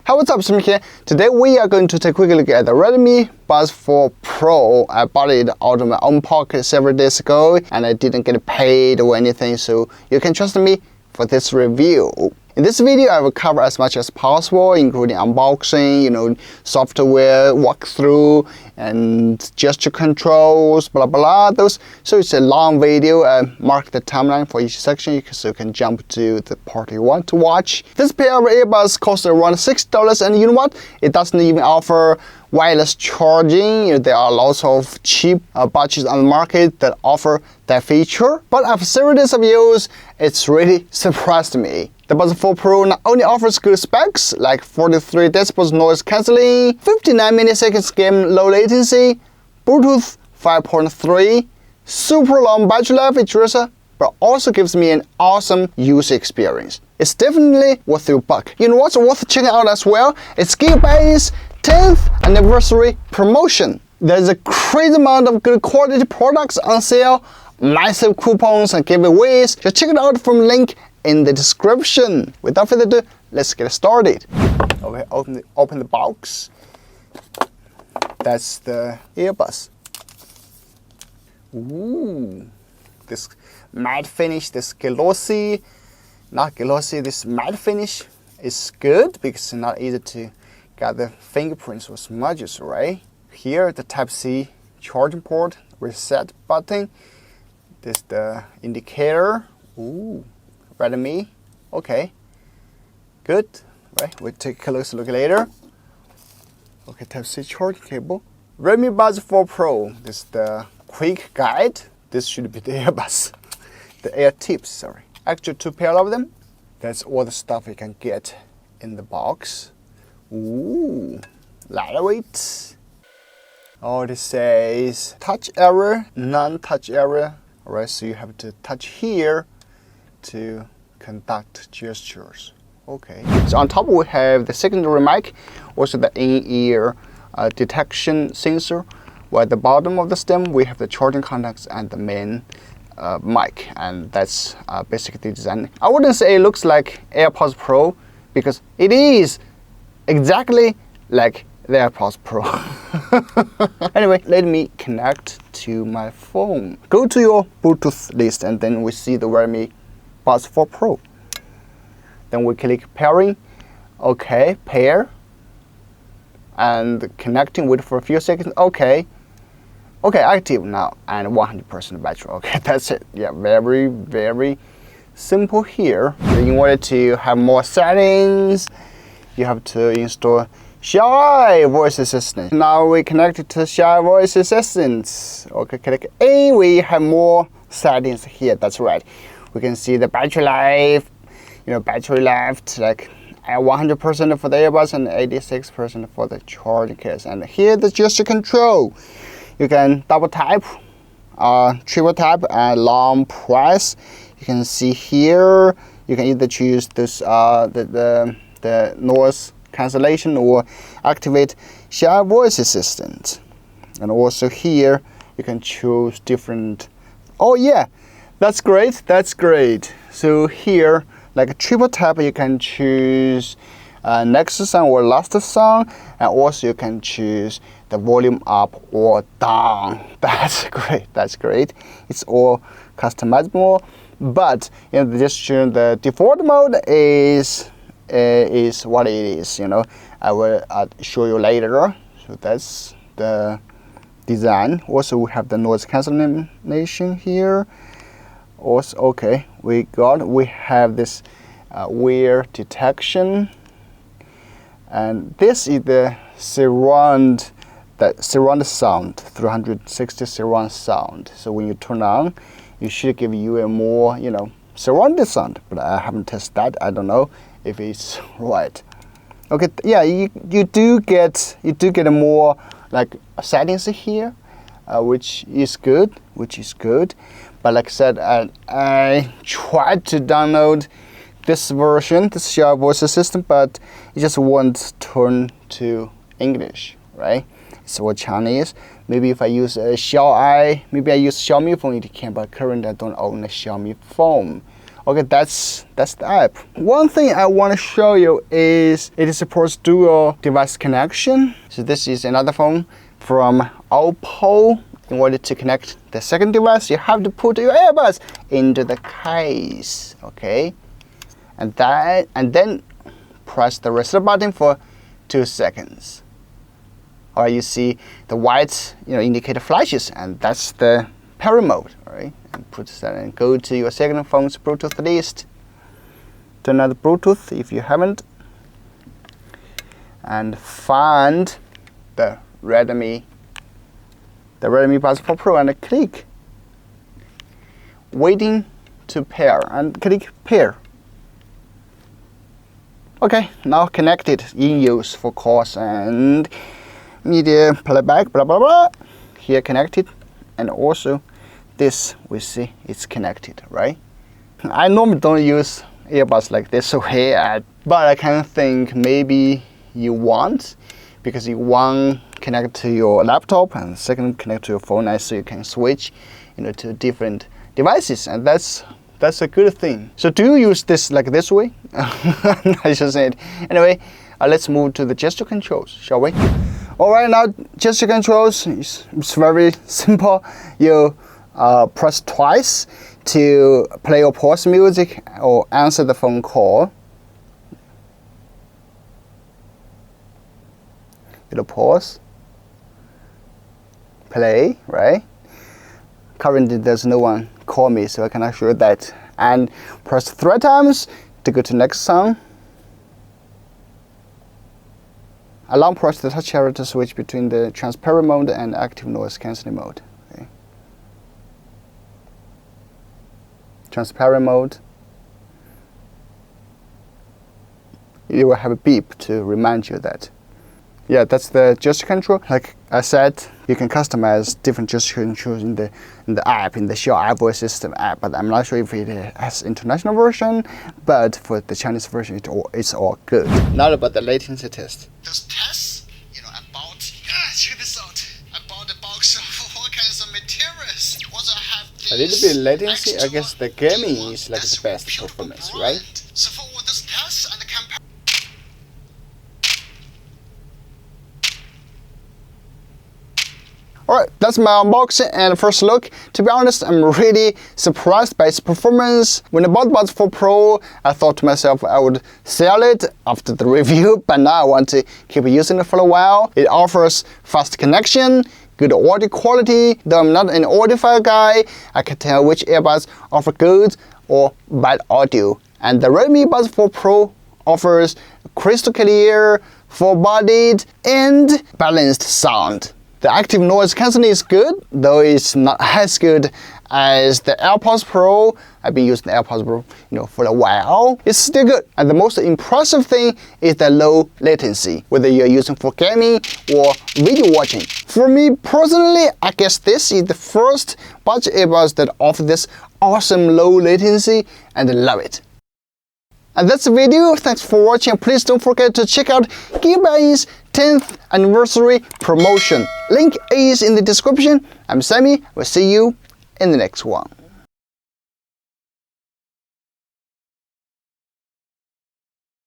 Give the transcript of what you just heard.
Hi, what's up, Sami here. Today we are going to take a quick look at the Redmi Buds 4 Pro. I bought it out of my own pocket several days ago and I didn't get paid or anything, so you can trust me for this review. In this video, I will cover as much as possible, including unboxing, software walkthrough, and gesture controls, blah blah those. So it's a long video. Mark the timeline for each section so you can jump to the part you want to watch. This pair of earbuds costs around $6, and you know what? It doesn't even offer wireless charging. There are lots of cheap budgets on the market that offer that feature. But after several days of use, it's really surprised me. The Buds 4 Pro not only offers good specs like 43 decibels noise cancelling, 59 milliseconds game low latency, Bluetooth 5.3, super long battery life, etc., but also gives me an awesome user experience. It's definitely worth your buck. You know what's worth checking out as well? It's XiaoAI's 10th anniversary promotion. There's a crazy amount of good quality products on sale, massive coupons and giveaways. Just check it out from the link in the description. Without further ado, let's get started. Okay, open the box. That's the earbuds. Ooh, this matte finish, this glossy, this matte finish is good because it's not easy to get the fingerprints or smudges, right? Here, the Type-C charging port, reset button. This the indicator. Ooh. Redmi, okay, good, right, we'll take a closer look later. Okay, Type-C charging cable. Redmi Buds 4 Pro, this is the quick guide. This should be the earbuds, the air tips, sorry. Actually, 2 pair of them. That's all the stuff you can get in the box. Ooh, lightweight. Oh, this says touch area, non-touch area. All right, so you have to touch here to conduct gestures. Okay. So on top we have the secondary mic, also the in-ear detection sensor. While at the bottom of the stem we have the charging contacts and the main mic, and that's basically the design. I wouldn't say it looks like AirPods Pro because it is exactly like the AirPods Pro. Anyway, let me connect to my phone. Go to your Bluetooth list and then we see the Redmi Buds 4 Pro. Then we click pairing. Okay, pair. And connecting, wait for a few seconds. Okay, active now, and 100% battery. Okay, that's it. Yeah, very, very simple here. So in order to have more settings, you have to install XiaoAI Voice Assistant. Now we connected to XiaoAI Voice Assistant. Okay, click A. We have more settings here. That's right. We can see the battery life, battery left like 100% for the earbuds and 86% for the charging case. And here the gesture control. You can double tap, triple tap, and long press. You can see here. You can either choose this the noise cancellation or activate XiaoAI Voice Assistant. And also here you can choose different. Oh yeah. That's great, that's great. So here, like a triple tap, you can choose next song or last song, and also you can choose the volume up or down. That's great, that's great. It's all customizable, but in the gesture, the default mode is what it is. I will show you later. So that's the design. Also, we have the noise cancellation here. Also, okay, we have this wear detection, and this is the surround sound, 360 surround sound. So when you turn on, it should give you a more surrounded sound, but I haven't tested that. I don't know if it's right. Okay, yeah, you do get a more like settings here, which is good. But like I said, I tried to download this version, this XiaoAI Voice Assistant, but it just won't turn to English, right? It's all Chinese. Maybe if I use maybe I use Xiaomi phone, it can, but currently I don't own a Xiaomi phone. Okay, that's the app. One thing I want to show you is it supports dual device connection. So this is another phone from Oppo. In order to connect the second device, you have to put your earbuds into the case, okay? And then press the reset button for 2 seconds. Or you see the white indicator flashes, and that's the pair mode, right? And put that and go to your second phone's Bluetooth list. Turn on the Bluetooth if you haven't, and find the Redmi Buds 4 Pro and click waiting to pair and click pair. Okay, now connected, in use for calls and media playback, blah blah blah. Here connected, and also this we see it's connected, right? I normally don't use earbuds like this, okay, but I kind of think maybe you want, because you want connect to your laptop and second connect to your phone, and so you can switch to different devices, and that's a good thing. So do you use this like this way? I should say it. Anyway, let's move to the gesture controls, shall we? All right, now gesture controls it's very simple. You press twice to play or pause music or answer the phone call. It'll pause, play, right? Currently there's no one call me, so I cannot show that. And press 3 times to go to next song. Long press the touch arrow to switch between the transparent mode and active noise cancelling mode. Okay. Transparent mode. You will have a beep to remind you that. Yeah, that's the gesture control. Like I said, you can customize different gesture controls in the app, in the XiaoAI voice system app. But I'm not sure if it has international version. But for the Chinese version, it's all good. Now about the latency test. Those tests, about check this out. About the box of all kinds of materials. Also have this a little bit latency. I guess the gaming is like the best performance, right? So for all those tests and the comparison. Alright, that's my unboxing and first look. To be honest, I'm really surprised by its performance. When I bought the Buds 4 Pro, I thought to myself I would sell it after the review, but now I want to keep using it for a while. It offers fast connection, good audio quality. Though I'm not an audiophile guy, I can tell which earbuds offer good or bad audio. And the Redmi Buds 4 Pro offers crystal clear, full-bodied, and balanced sound. The active noise cancelling is good, though it's not as good as the AirPods Pro. I've been using the AirPods Pro, for a while. It's still good. And the most impressive thing is the low latency, whether you're using for gaming or video watching. For me personally, I guess this is the first budget earbuds that offer this awesome low latency, and I love it. And that's the video. Thanks for watching. Please don't forget to check out XiaoAI's 10th anniversary promotion. Link is in the description. I'm Sami. We'll see you in the next one.